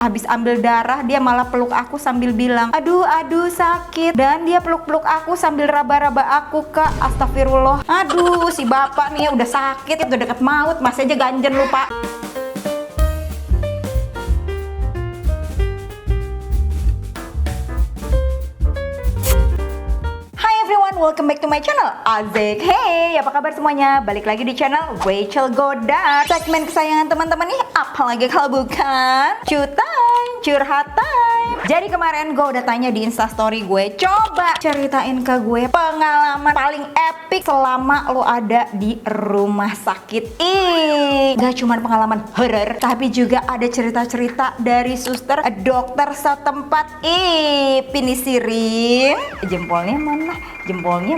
Habis ambil darah, dia malah peluk aku sambil bilang, aduh sakit. Dan dia peluk-peluk aku sambil raba-raba aku, Kak. Astagfirullah. Aduh, si bapak nih udah sakit, udah deket maut, masih aja ganjen lupa. Welcome back to my channel, Azik. Hey, apa kabar semuanya? Balik lagi di channel Rachel Godard. Segmen kesayangan teman-teman nih, apalagi kalau bukan curhat time. Jadi kemarin gue udah tanya di instastory gue, coba ceritain ke gue pengalaman paling epic selama lo ada di rumah sakit. Gak cuma pengalaman horror, tapi juga ada cerita-cerita dari suster, dokter setempat. Pinisirin. Jempolnya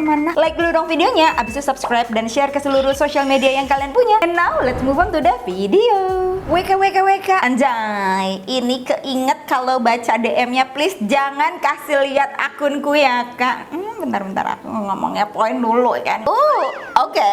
mana? Like dulu dong videonya, abis itu subscribe dan share ke seluruh sosial media yang kalian punya. And now let's move on to the video. WK anjay, ini keinget kalau baca DM-nya, please jangan kasih lihat akunku ya, Kak. Bentar aku ngomongnya poin dulu kan. Oke.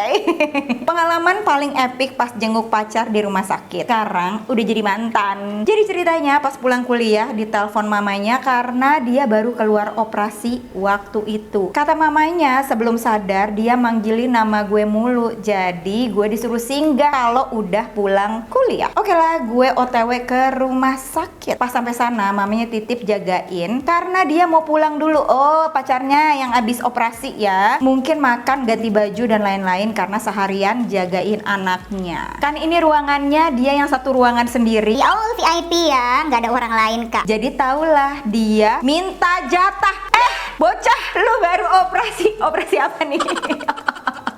Pengalaman paling epic pas jenguk pacar di rumah sakit. Sekarang udah jadi mantan. Jadi ceritanya pas pulang kuliah ditelepon mamanya karena dia baru keluar operasi waktu itu. Kata mamanya sebelum sadar dia manggilin nama gue mulu. Jadi gue disuruh singgah kalau udah pulang kuliah. Oke lah, gue OTW ke rumah sakit. Pas sampai sana mamanya titip jagain karena dia mau pulang dulu. Oh, pacarnya yang abis operasi ya. Mungkin makan, ganti baju dan lain-lain karena seharian jagain anaknya. Kan ini ruangannya dia yang satu ruangan sendiri. Oh, VIP ya, nggak ada orang lain, Kak. Jadi tahulah dia minta jatah. Bocah, lu baru operasi apa nih?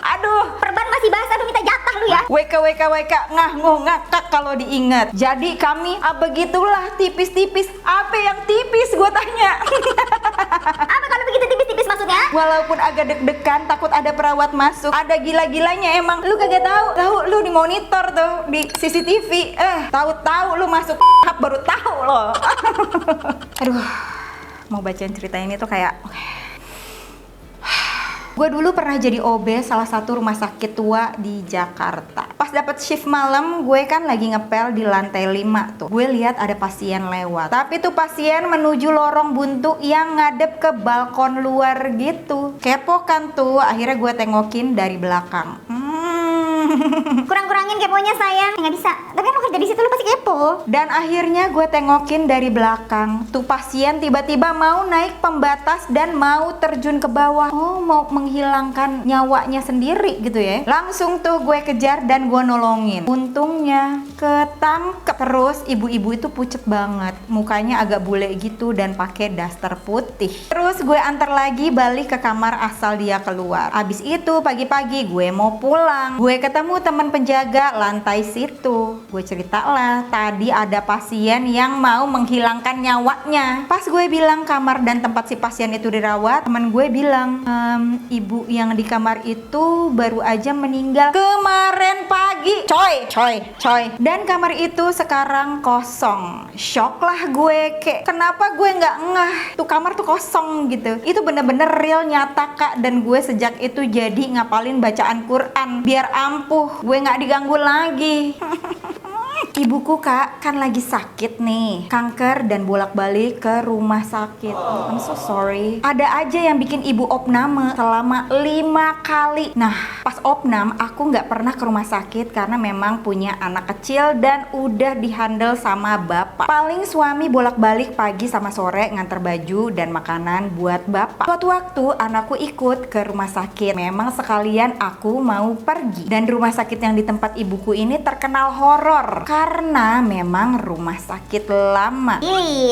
Aduh, Perban masih basah, lu minta jatah lu ya. WK ngakak kalau diingat. Jadi kami begitulah tipis-tipis. Apa yang tipis gue tanya? Apa kalau begitu tipis-tipis maksudnya? Walaupun agak deg-degan, takut ada perawat masuk. Ada gila-gilanya emang. Lu kagak tahu lu di monitor tuh di CCTV. Tahu-tahu lu masuk baru tahu loh. Aduh, mau bacain cerita ini tuh kayak gue dulu pernah jadi OB salah satu rumah sakit tua di Jakarta. Pas dapet shift malam, gue kan lagi ngepel di lantai 5 tuh. Gue lihat ada pasien lewat. Tapi tuh pasien menuju lorong buntu yang ngadep ke balkon luar gitu. Kepo kan tuh, akhirnya gue tengokin dari belakang. Kurang-kurangin keponya sayang. Nggak bisa. Tapi kan lu kerja di situ, lu pasti kepo. Dan akhirnya gue tengokin dari belakang. Tuh pasien tiba-tiba mau naik pembatas dan mau terjun ke bawah. Oh, mau menghilangkan nyawanya sendiri gitu ya. Langsung tuh gue kejar dan gue nolongin. Untungnya ketangkep. Terus ibu-ibu itu pucet banget. Mukanya agak bule gitu dan pakai daster putih. Terus gue antar lagi balik ke kamar asal dia keluar. Abis itu pagi-pagi gue mau pulang. Gue ketemu teman penjaga lantai situ. Gue cerita lah, tadi ada pasien yang mau menghilangkan nyawanya. Pas gue bilang kamar dan tempat si pasien itu dirawat, teman gue bilang, ibu yang di kamar itu baru aja meninggal kemarin pagi. Coy. Dan kamar itu sekarang kosong. Shock lah gue, kayak kenapa gue nggak ngeh tuh kamar tuh kosong gitu. Itu bener-bener real nyata, Kak. Dan gue sejak itu jadi ngapalin bacaan Quran biar ampuh, gue nggak diganggu lagi. Ibuku, Kak, kan lagi sakit nih, kanker dan bolak-balik ke rumah sakit. I'm so sorry. Ada aja yang bikin ibu opname selama 5 kali. Nah, pas opnam aku nggak pernah ke rumah sakit karena memang punya anak kecil dan udah dihandle sama bapak. Paling suami bolak-balik pagi sama sore nganter baju dan makanan buat bapak. Suatu waktu anakku ikut ke rumah sakit. Memang sekalian aku mau pergi. Dan rumah sakit yang di tempat ibuku ini terkenal horor karena memang rumah sakit lama.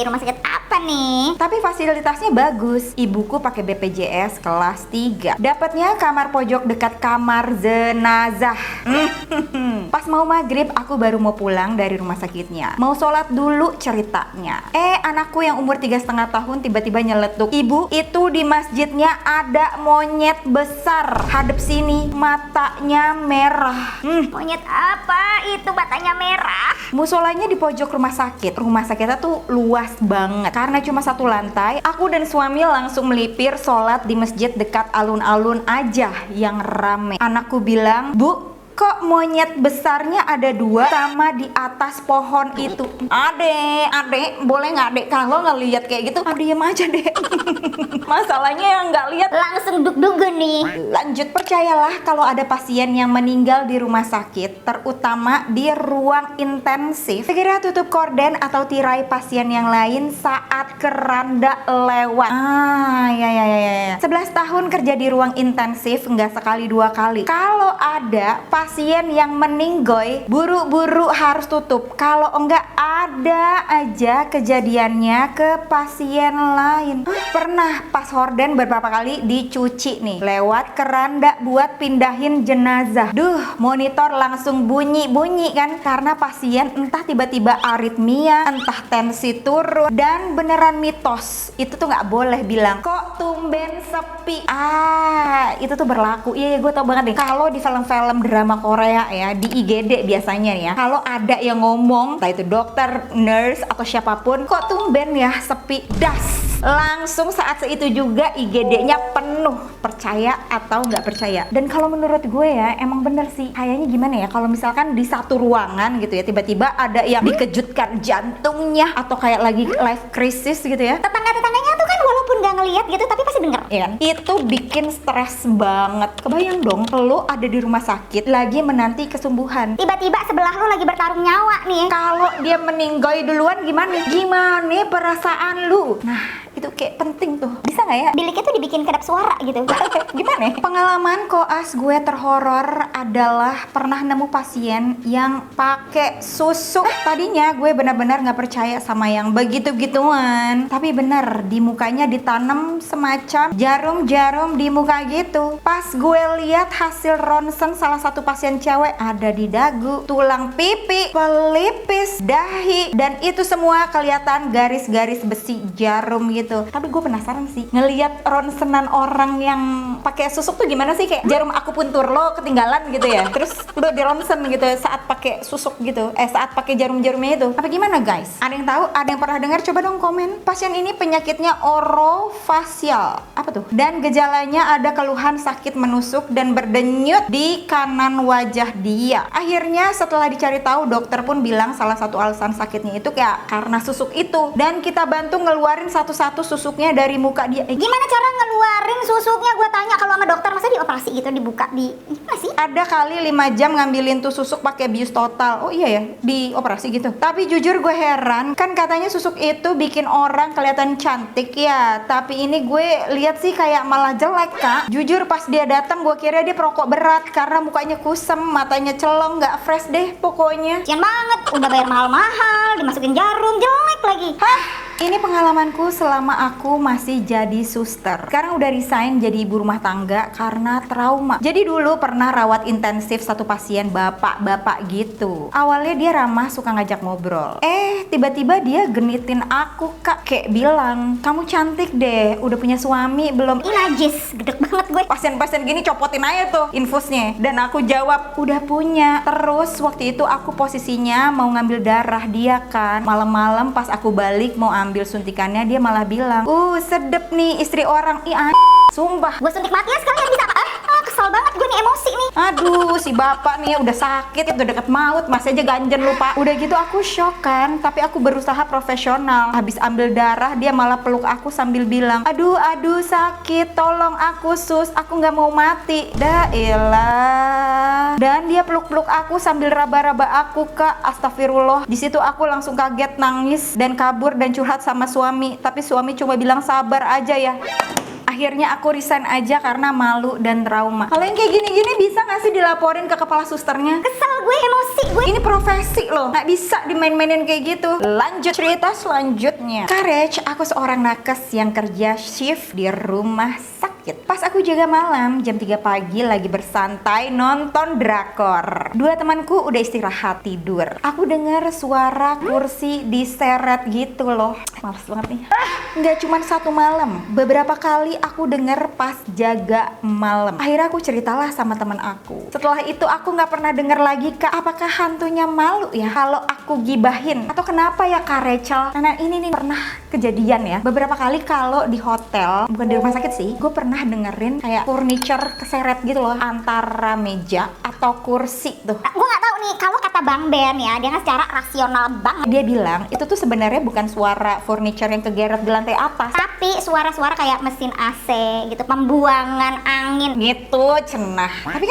Rumah sakit apa nih? Tapi fasilitasnya bagus. Ibuku pakai BPJS kelas 3. Dapatnya kamar pojok dekat kamar jenazah. Pas mau maghrib aku baru mau pulang dari rumah sakitnya. Mau sholat dulu ceritanya. Anakku yang umur 3,5 tahun tiba-tiba nyeletuk, "Ibu, itu di masjidnya ada monyet besar. Hadap sini, matanya merah." Monyet apa itu matanya merah? Musolanya di pojok rumah sakit. Rumah sakitnya tuh luas banget. Karena cuma satu lantai, aku dan suami langsung melipir sholat di masjid dekat alun-alun aja yang rame. Anakku bilang, "Bu, kok monyet besarnya ada 2 sama di atas pohon itu. Adek, boleh nggak dek kalau ngelihat kayak gitu? Diem aja dek. Masalahnya yang nggak lihat Langsung dug-dugan nih. Lanjut, percayalah kalau ada pasien yang meninggal di rumah sakit, terutama di ruang intensif, segera tutup korden atau tirai pasien yang lain saat keranda lewat. Ya. 11 tahun kerja di ruang intensif, nggak sekali 2 kali. Kalau ada pasien yang meninggoy, buru-buru harus tutup. Kalau enggak, ada aja kejadiannya ke pasien lain. Pernah pas horden beberapa kali dicuci nih lewat keranda buat pindahin jenazah. Monitor langsung bunyi kan karena pasien entah tiba-tiba aritmia, entah tensi turun, dan beneran mitos. Itu tuh nggak boleh bilang kok tumben sepi. Itu tuh berlaku. Iya, gue tau banget deh. Kalau di film-film drama Korea ya, di IGD biasanya nih ya, kalau ada yang ngomong, entah itu dokter, nurse atau siapapun, kok tumben ya sepi, langsung saat itu juga IGD-nya penuh, percaya atau nggak percaya. Dan kalau menurut gue ya, emang bener sih. Kayaknya gimana ya, kalau misalkan di satu ruangan gitu ya, tiba-tiba ada yang dikejutkan jantungnya atau kayak lagi life crisis gitu ya. Tetangga-tetangganya tuh kan walaupun nggak ngelihat gitu, tapi pasti denger. Iya kan? Itu bikin stres banget. Kebayang dong, lo ada di rumah sakit lagi menanti kesembuhan. Tiba-tiba sebelah lo lagi bertarung nyawa nih. Kalau dia meninggoy duluan gimana? Gimana perasaan lu? Nah, itu kayak penting tuh. Bisa nggak ya? Biliknya tuh dibikin kedap suara gitu. Gimana? Pengalaman koas gue terhoror adalah pernah nemu pasien yang pakai susuk. Tadinya gue benar-benar nggak percaya sama yang begitu-gituan. Tapi bener, di mukanya ditanam semacam jarum-jarum di muka gitu. Pas gue lihat hasil ronsen salah satu pasien cewek, ada di dagu, tulang pipi, pelipis, dahi, dan itu semua kelihatan garis-garis besi jarum gitu. Tapi gue penasaran sih ngelihat ronsenan orang yang pakai susuk tuh gimana sih, kayak jarum akupuntur lo ketinggalan gitu ya, terus udah di ronsen gitu saat pakai susuk gitu, saat pakai jarum-jarumnya itu. Apa gimana guys? Ada yang tahu? Ada yang pernah dengar? Coba dong komen. Pasien ini penyakitnya orofacial. Apa tuh? Dan gejalanya ada keluhan sakit menusuk dan berdenyut di kanan wajah dia. Akhirnya setelah dicari tahu, dokter pun bilang salah satu alasan sakitnya itu kayak karena susuk itu, dan kita bantu ngeluarin satu-satu susuknya dari muka dia. Gimana cara ngeluarin susuknya? Gue tanya kalau sama dokter, masa dioperasi gitu, dibuka di gimana sih? Ada kali 5 jam ngambilin tuh susuk pakai bius total. Oh iya ya, dioperasi gitu. Tapi jujur gue heran, kan katanya susuk itu bikin orang kelihatan cantik ya. Tapi ini gue lihat sih kayak malah jelek, Kak. Jujur pas dia datang gue kira dia perokok berat karena mukanya kusem, matanya celong, nggak fresh deh pokoknya. Cian banget, udah bayar mahal-mahal, dimasukin jarum, jelek lagi. Hah? Ini pengalamanku selama aku masih jadi suster. Sekarang udah resign jadi ibu rumah tangga karena trauma. Jadi dulu pernah rawat intensif satu pasien bapak-bapak gitu. Awalnya dia ramah, suka ngajak ngobrol. Tiba-tiba dia genitin aku, Kak. Kayak bilang, kamu cantik deh, udah punya suami belum? Ih najis, gedek banget gue. Pasien-pasien gini copotin aja tuh infusnya. Dan aku jawab, udah punya. Terus waktu itu aku posisinya mau ngambil darah dia kan. Malam-malam pas aku balik mau ambil suntikannya, dia malah bilang, sedep nih istri orang. Sumpah, Gue suntik mati ya sekalian bisa. Kesel banget gue nih, emosi nih. aduh si bapak nih udah sakit, udah deket maut, masih aja ganjen lupa. Udah gitu aku shock kan, tapi aku berusaha profesional. Habis ambil darah dia malah peluk aku sambil bilang, aduh sakit, tolong aku sus, aku nggak mau mati. Daelah. Dan dia peluk-peluk aku sambil raba-raba aku, Kak. Astagfirullah. Di situ aku langsung kaget, nangis dan kabur dan curhat sama suami. Tapi suami cuma bilang sabar aja ya. Akhirnya aku resign aja karena malu dan trauma. Kalau yang kayak gini-gini bisa gak sih dilaporin ke kepala susternya? Kesel gue, emosi gue. Ini profesi loh, gak bisa dimain-mainin kayak gitu. Lanjut cerita selanjutnya. Courage, aku seorang nakes yang kerja shift di rumah sakit. Pas aku jaga malam, jam 3 pagi lagi bersantai nonton drakor. 2 temanku udah istirahat tidur. Aku dengar suara kursi diseret gitu loh. Males banget nih. Nggak cuma satu malam, beberapa kali aku denger pas jaga malam. Akhirnya aku ceritalah sama teman aku. Setelah itu aku nggak pernah denger lagi, Kak, apakah hantunya malu ya kalau aku gibahin? Atau kenapa ya Kak Rachel? Nah ini nih pernah kejadian ya. Beberapa kali kalau di hotel, bukan di rumah sakit sih, gue pernah dengerin kayak furniture keseret gitu loh antara meja atau kursi tuh. Gue nggak tahu nih, kalau kata Bang Ben ya, dia kan secara rasional banget. Dia bilang itu tuh sebenarnya bukan suara furniture yang kegeret di lantai atas, Tapi suara-suara kayak mesin AC gitu, pembuangan angin. gitu cenah. Tapi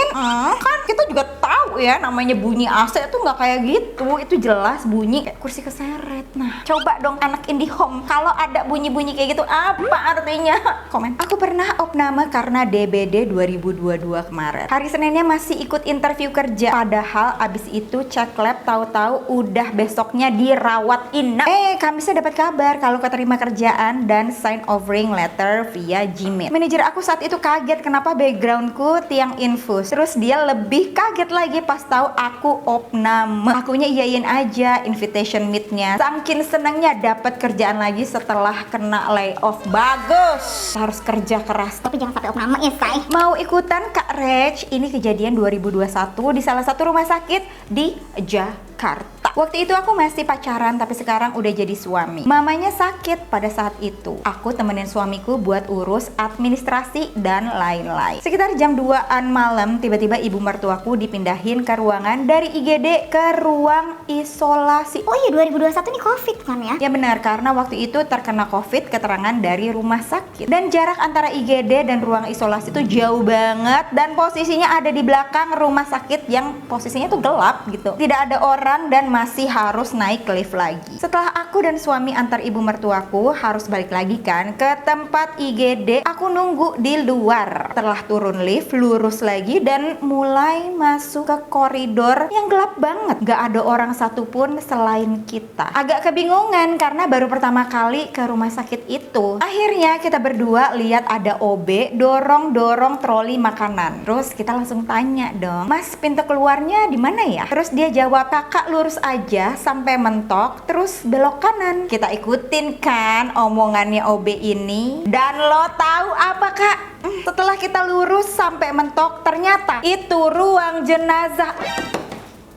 kan kita juga tahu ya namanya bunyi AC itu nggak kayak gitu, itu jelas bunyi kayak kursi keseret. Nah coba dong anak IndiHome, kalau ada bunyi-bunyi kayak gitu apa artinya? Komen. Aku pernah opname karena DBD 2022 kemarin. Hari Seninnya masih ikut interview kerja, padahal abis itu cek lab, tahu-tahu udah besoknya dirawat inap. Kamisnya dapat kabar kalau keterima kerjaan dan sign offering letter via Gmail. Manajer aku saat itu kaget kenapa backgroundku tiang infus. Terus dia lebih kaget lagi pas tahu aku opname. Akunya iyain aja invitation meet-nya. Saking senangnya dapat kerjaan lagi setelah kena layoff. Bagus. Harus kerja keras. Tapi jangan sampai opname ya, say. Mau ikutan Kak Rach? Ini kejadian 2021 di salah satu rumah sakit di Jakarta. Waktu itu aku masih pacaran tapi sekarang udah jadi suami. Mamanya sakit pada saat itu. Aku temenin suamiku buat urus administrasi dan lain-lain. Sekitar jam 2-an malam tiba-tiba ibu mertuaku dipindahin ke ruangan dari IGD ke ruang isolasi. Oh iya, 2021 nih COVID kan ya? Ya benar, karena waktu itu terkena COVID, keterangan dari rumah sakit. Dan jarak antara IGD dan ruang isolasi itu jauh banget dan posisinya ada di belakang rumah sakit yang posisinya tuh gelap gitu. Tidak ada orang dan masih harus naik lift lagi. Setelah aku dan suami antar ibu mertuaku harus balik lagi kan ke tempat IGD, aku nunggu di luar. Setelah turun lift, lurus lagi dan mulai masuk ke koridor yang gelap banget. Gak ada orang satupun selain kita. Agak kebingungan karena baru pertama kali ke rumah sakit itu. Akhirnya kita berdua lihat ada OB dorong-dorong troli makanan. Terus kita langsung tanya dong, Mas, pintu keluarnya di mana ya? Terus dia jawab, kakak lurus aja sampai mentok terus belok kanan. Kita ikutin kan omongannya OB ini. Dan lo tahu apa Kak? Setelah kita lurus sampai mentok ternyata itu ruang jenazah.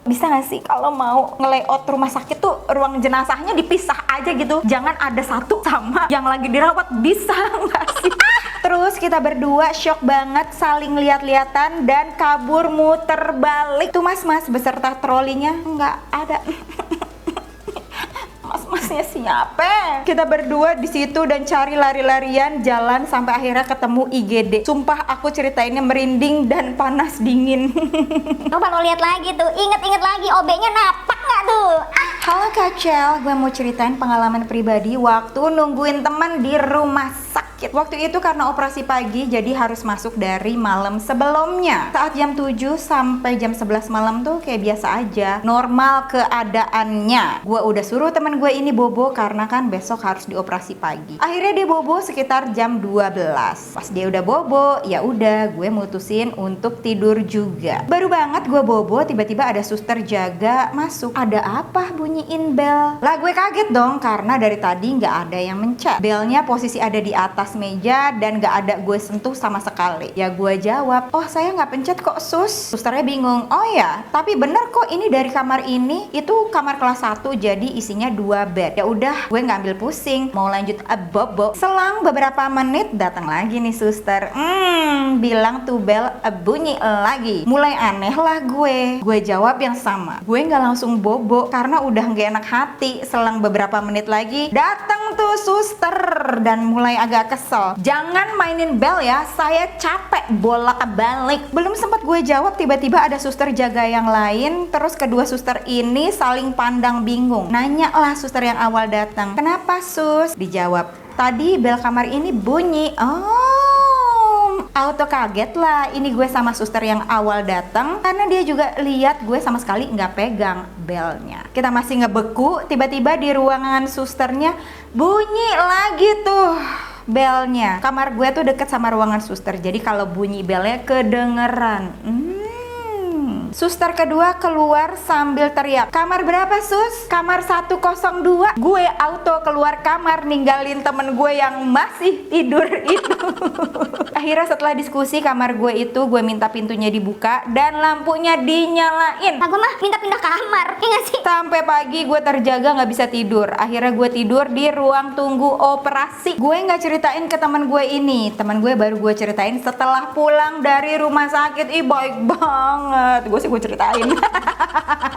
Bisa gak sih kalau mau nge-layout rumah sakit tuh ruang jenazahnya dipisah aja gitu, jangan ada satu sama yang lagi dirawat, bisa gak sih? Terus kita berdua shock banget, saling lihat-lihatan dan kabur muter balik. Tuh mas-mas beserta trolinya nggak ada. Mas-masnya siapa? Kita berdua di situ dan cari lari-larian jalan sampai akhirnya ketemu IGD. Sumpah aku ceritainnya merinding dan panas dingin. Coba lo lihat lagi tuh, inget-inget lagi OB-nya napak nggak tuh? Halo Kak Cel, gue mau ceritain pengalaman pribadi waktu nungguin teman di rumah sakit. Waktu itu karena operasi pagi jadi harus masuk dari malam sebelumnya. Saat jam 7 sampai jam 11 malam tuh kayak biasa aja, normal keadaannya. Gue udah suruh teman gue ini bobo karena kan besok harus dioperasi pagi. Akhirnya dia bobo sekitar jam 12. Pas dia udah bobo, ya udah gue mutusin untuk tidur juga. Baru banget gue bobo, tiba-tiba ada suster jaga masuk. Ada apa bunyiin bel? Lah gue kaget dong karena dari tadi nggak ada yang mencet. Belnya posisi ada di atas meja dan gak ada gue sentuh sama sekali. Ya gue jawab, oh saya nggak pencet kok sus. Susternya bingung, oh ya tapi bener kok ini dari kamar ini, itu kamar kelas 1 jadi isinya 2 bed. Ya udah gue nggak ambil pusing, mau lanjut bobo. Selang beberapa menit datang lagi nih suster, bilang tuh bel bunyi lagi. Mulai aneh lah gue jawab yang sama. Gue nggak langsung bobo karena udah nggak enak hati. Selang beberapa menit lagi datang tuh suster dan mulai agak kesel. Jangan mainin bel ya, saya capek bolak-balik. Belum sempat gue jawab tiba-tiba ada suster jaga yang lain. Terus kedua suster ini saling pandang bingung. Nanya lah suster yang awal datang, kenapa sus? Dijawab, tadi bel kamar ini bunyi. Auto kaget lah ini gue sama suster yang awal datang karena dia juga lihat gue sama sekali nggak pegang belnya. Kita masih ngebeku, tiba-tiba di ruangan susternya bunyi lagi tuh belnya. Kamar gue tuh deket sama ruangan suster, jadi kalau bunyi belnya kedengeran. Suster kedua keluar sambil teriak, "Kamar berapa, Sus?" "Kamar 102. Gue auto keluar kamar ninggalin temen gue yang masih tidur itu. Akhirnya setelah diskusi kamar gue itu, gue minta pintunya dibuka dan lampunya dinyalain. Nah gue mah minta pindah kamar, ya gak sih? Sampai pagi gue terjaga gak bisa tidur. Akhirnya gue tidur di ruang tunggu operasi. Gue gak ceritain ke teman gue ini. Teman gue baru gue ceritain setelah pulang dari rumah sakit. Ih baik banget. Gue ceritain.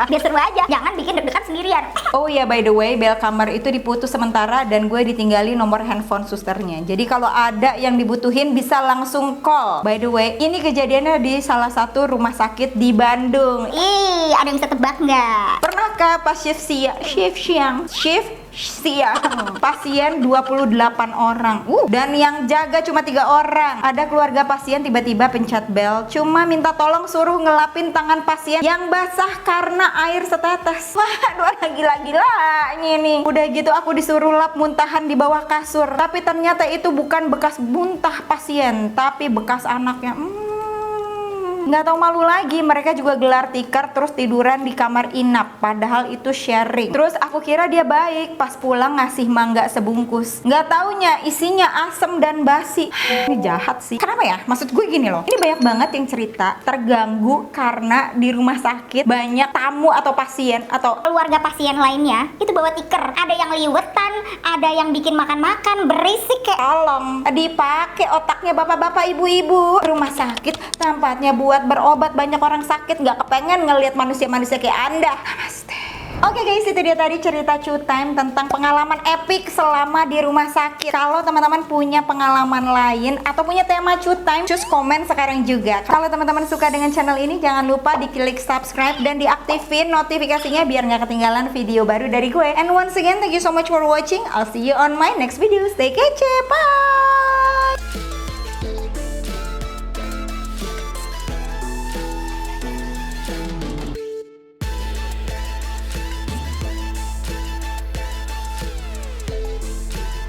Biar seru aja, jangan bikin deg-degan sendirian. Oh iya, by the way, bel kamar itu diputus sementara dan gue ditinggali nomor handphone susternya. Jadi kalau ada yang dibutuhin bisa langsung call. By the way, ini kejadiannya di salah satu rumah sakit di Bandung. Ih, ada yang bisa tebak nggak? Pernahkah pas shift siang pasien 28 orang dan yang jaga cuma 3 orang. Ada keluarga pasien tiba-tiba pencet bel, cuma minta tolong suruh ngelapin tangan pasien yang basah karena air setetes. Waduh, gila-gilanya nih. Udah gitu aku disuruh lap muntahan di bawah kasur, tapi ternyata itu bukan bekas muntah pasien, tapi bekas anaknya. Nggak tahu malu lagi, mereka juga gelar tikar terus tiduran di kamar inap, padahal itu sharing. Terus aku kira dia baik, pas pulang ngasih mangga sebungkus. Nggak taunya isinya asem dan basi. Ini jahat sih. Kenapa ya? Maksud gue gini loh, ini banyak banget yang cerita terganggu karena di rumah sakit banyak tamu atau pasien atau Keluarga pasien lainnya itu bawa tikar. Ada yang liwetan, ada yang bikin makan-makan berisik kayak. tolong dipakai otaknya bapak-bapak ibu-ibu. Rumah sakit tempatnya buat berobat banyak orang sakit, nggak kepengen ngelihat manusia-manusia kayak Anda. Namaste. Oke guys, itu dia tadi cerita Cu Time tentang pengalaman epic selama di rumah sakit. Kalau teman-teman punya pengalaman lain atau punya tema Cu Time, cus komen sekarang juga. Kalau teman-teman suka dengan channel ini, jangan lupa diklik subscribe dan diaktifin notifikasinya biar nggak ketinggalan video baru dari gue. And once again, thank you so much for watching. I'll see you on my next video. Stay kece, bye!